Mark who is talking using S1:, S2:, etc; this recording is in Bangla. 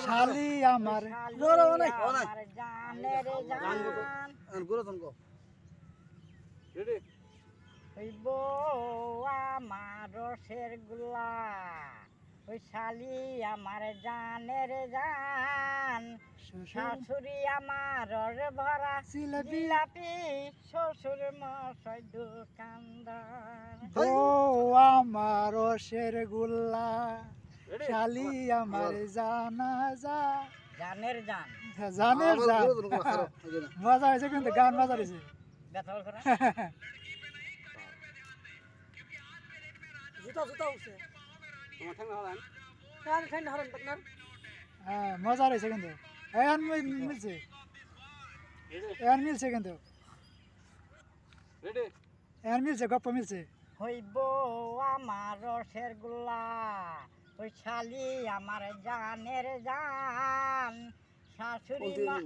S1: শালি আমার
S2: জানের জান হইব আমার রসের গুলা ওই শালি আমার জানের জান শাশুড়ি আমার ভরা জিলাপি শ্বশুর মশাই দোকানদার
S1: আমার রসের গুল্লা শালি আমার জানা যা
S2: জানের জান
S1: জানের জান মজা হয়েছে কিন্তু গান মজা হয়েছে
S2: ব্যথা বল করা জুতা জুতা উঠছে আমার ঠান্ডা হলেন কার ঠান্ডা হলেন আপনার
S1: হ্যাঁ মজা হয়েছে কিন্তু এখন মিলছে এখন মিলছে কিন্তু এখন মিলছে গপ্প মিলছে
S2: হইব আমার রসের গুল্লা ওই শালি আমার জানের জান শাশুড়ি মা